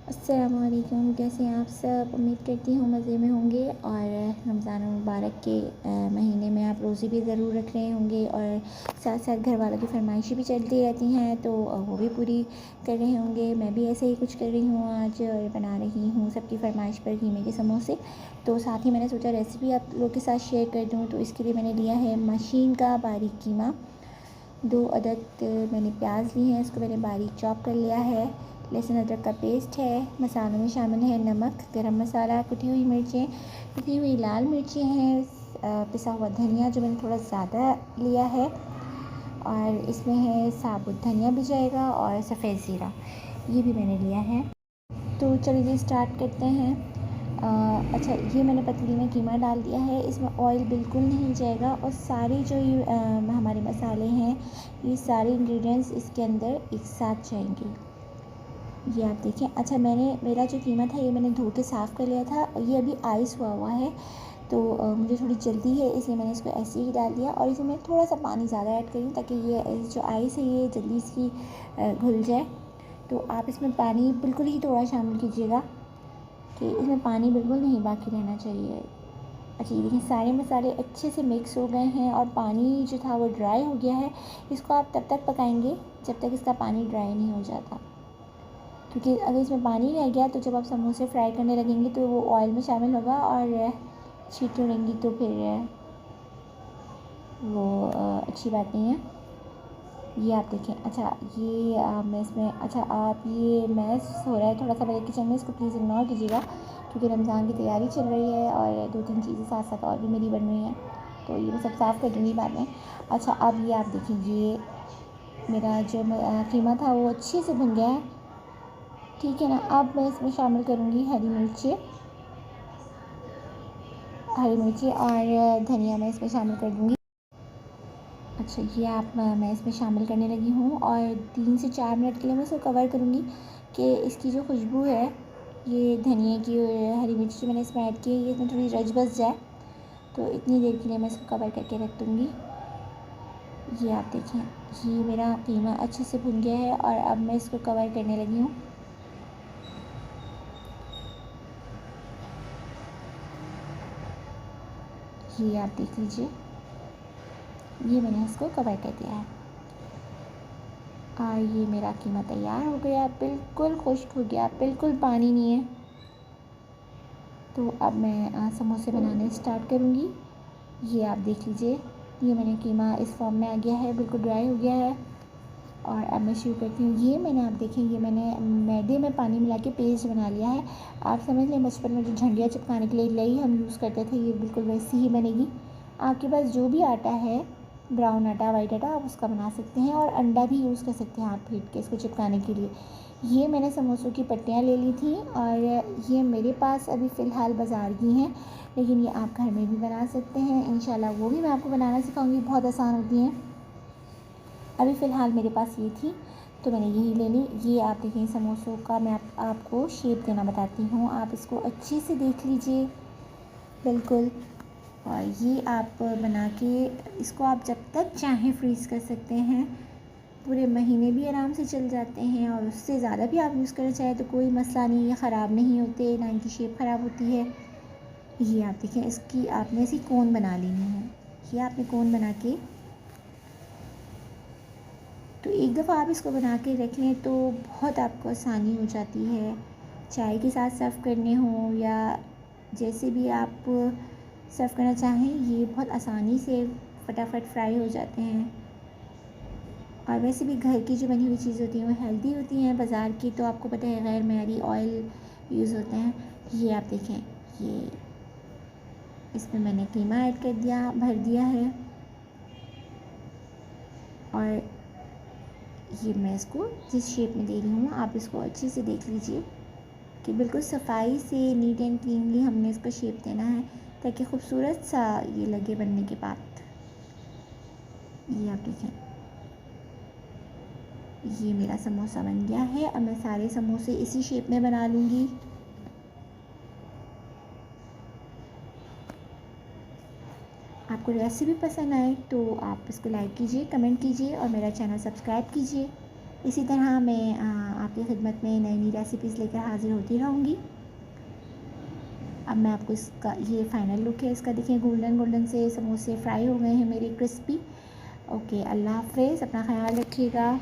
अस्सलामुअलैकुम। कैसे हैं आप सब? उम्मीद करती हूँ मज़े में होंगे और रमज़ान मुबारक के महीने में आप रोज़े भी ज़रूर रख रहे होंगे और साथ साथ घर वालों की फरमाइशें भी चलती रहती हैं तो वो भी पूरी कर रहे होंगे। मैं भी ऐसे ही कुछ कर रही हूँ आज और बना रही हूँ सबकी फरमाइश पर कीमे के समोसे। तो साथ ही मैंने सोचा रेसिपी आप लोग के साथ शेयर कर दूँ, तो इसके लिए मैंने लिया है मशीन का बारीक कीमा। 2 अदद मैंने प्याज ली हैं, इसको मैंने बारीक चॉप कर लिया है। लहसुन अदरक का पेस्ट है। मसालों में शामिल है नमक, गरम मसाला, कुटी हुई मिर्चें, कुटी हुई लाल मिर्चें हैं, पिसा हुआ धनिया जो मैंने थोड़ा ज़्यादा लिया है, और इसमें है साबुत धनिया भी जाएगा और सफ़ेद ज़ीरा ये भी मैंने लिया है। तो चलिए स्टार्ट करते हैं। अच्छा, ये मैंने पतीली में कीमा डाल दिया है, इसमें ऑयल बिल्कुल नहीं जाएगा और सारे जो ये हमारे मसाले हैं, ये सारे इंग्रेडिएंट्स इसके अंदर एक साथ जाएंगे। ये आप देखें। अच्छा, मेरा जो कीमा था ये मैंने धो के साफ़ कर लिया था, ये अभी आइस हुआ है तो मुझे थोड़ी जल्दी है इसलिए मैंने इसको ऐसे ही डाल दिया और इसमें मैं थोड़ा सा पानी ज़्यादा ऐड करी ताकि ये जो आइस है ये जल्दी इसकी घुल जाए। तो आप इसमें पानी बिल्कुल ही थोड़ा शामिल कीजिएगा कि इसमें पानी बिल्कुल नहीं बाकी रहना चाहिए। अच्छा, ये देखिए सारे मसाले अच्छे से मिक्स हो गए हैं और पानी जो था वो ड्राई हो गया है। इसको आप तब तक पकाएंगे जब तक इसका पानी ड्राई नहीं हो जाता, क्योंकि अगर इसमें पानी रह गया तो जब आप समोसे फ्राई करने लगेंगे तो वो ऑयल में शामिल होगा और छींटे उड़ेंगी तो फिर वो अच्छी बात नहीं है। ये आप देखें। अच्छा, ये मैं इसमें अच्छा आप ये मैश हो रहा है थोड़ा सा मेरे किचन में, इसको प्लीज़ इग्नोर कीजिएगा क्योंकि रमज़ान की तैयारी चल रही है और 2-3 चीज़ें साथ साथ और भी मेरी बन रही हैं, तो ये मैं सब साफ़ कर दूँगी बाद में। अच्छा, अब ये आप देखिए, ये मेरा जो कीमा था वो अच्छे से भुन गया है, ठीक है ना। अब मैं इसमें शामिल करूँगी हरी मिर्ची और धनिया मैं इसमें शामिल कर दूँगी। अच्छा, ये मैं इसमें शामिल करने लगी हूँ और 3 से 4 मिनट के लिए मैं इसको कवर करूँगी कि इसकी जो खुशबू है, ये धनिया की और हरी मिर्ची जो मैंने इसमें ऐड की है, ये इसमें थोड़ी रच बस जाए। तो इतनी देर के लिए मैं इसको कवर करके रख दूँगी। ये आप देखें, ये मेरा कीमा अच्छे से भुन गया है और अब मैं इसको कवर करने लगी हूँ। ये आप देख लीजिए, ये मैंने इसको कवर कर दिया है और ये मेरा कीमा तैयार हो गया, बिल्कुल खुश्क हो गया, बिल्कुल पानी नहीं है। तो अब मैं समोसे बनाने स्टार्ट करूँगी। ये आप देख लीजिए, ये मैंने कीमा इस फॉर्म में आ गया है, बिल्कुल ड्राई हो गया है और अब मैं शुरू करती हूँ। ये मैंने आप देखें, ये मैंने मैदे में पानी मिला के पेस्ट बना लिया है। आप समझ लें बचपन में जो झंडिया चिपकाने के लिए लई हम यूज़ करते थे, ये बिल्कुल वैसी ही बनेगी। आपके पास जो भी आटा है, ब्राउन आटा, वाइट आटा, आप उसका बना सकते हैं और अंडा भी यूज़ कर सकते हैं आप फेंट के इसको चिपकाने के लिए। ये मैंने समोसों की पट्टियाँ ले ली थी और ये मेरे पास अभी फ़िलहाल बाज़ार की हैं, लेकिन ये आप घर में भी बना सकते हैं इंशाल्लाह। वो भी मैं आपको बनाना सिखाऊंगी, बहुत आसान होती हैं। अभी फ़िलहाल मेरे पास ये थी तो मैंने यही ले ली। ये आप देखें, समोसों का मैं आपको शेप देना बताती हूँ, आप इसको अच्छे से देख लीजिए बिल्कुल। और ये आप बना के इसको आप जब तक चाहें फ्रीज़ कर सकते हैं, पूरे महीने भी आराम से चल जाते हैं और उससे ज़्यादा भी आप यूज़ करना चाहें तो कोई मसला नहीं, ये ख़राब नहीं होते, ना इनकी शेप ख़राब होती है। ये आप देखें, इसकी आपने ऐसी कोन बना लेनी है। ये आपने कोन बना के, तो एक दफ़ा आप इसको बना के रख लें तो बहुत आपको आसानी हो जाती है, चाय के साथ सर्व करने हों या जैसे भी आप सर्व करना चाहें, ये बहुत आसानी से फटाफट फ्राई हो जाते हैं। और वैसे भी घर की जो बनी हुई चीज़ होती हैं वो हेल्दी होती हैं, बाज़ार की तो आपको पता है गैर मेयारी ऑयल यूज़ होते हैं। ये आप देखें, ये इसमें मैंने कीमा ऐड कर दिया, भर दिया है और ये मैं इसको जिस शेप में दे रही हूँ आप इसको अच्छे से देख लीजिए कि बिल्कुल सफाई से नीट एंड क्लीनली हमने इसको शेप देना है ताकि खूबसूरत सा ये लगे बनने के बाद। ये आप देखें, ये मेरा समोसा बन गया है। अब मैं सारे समोसे इसी शेप में बना लूँगी। आपको रेसिपी पसंद आए तो आप इसको लाइक कीजिए, कमेंट कीजिए और मेरा चैनल सब्सक्राइब कीजिए। इसी तरह मैं आपकी खिदमत में नई नई रेसिपीज़ लेकर हाज़िर होती रहूँगी। अब मैं आपको इसका ये फ़ाइनल लुक है इसका, देखिए गोल्डन गोल्डन से समोसे फ्राई हो गए हैं मेरे क्रिस्पी। ओके, अल्लाह हाफ़िज़, अपना ख़्याल रखिएगा।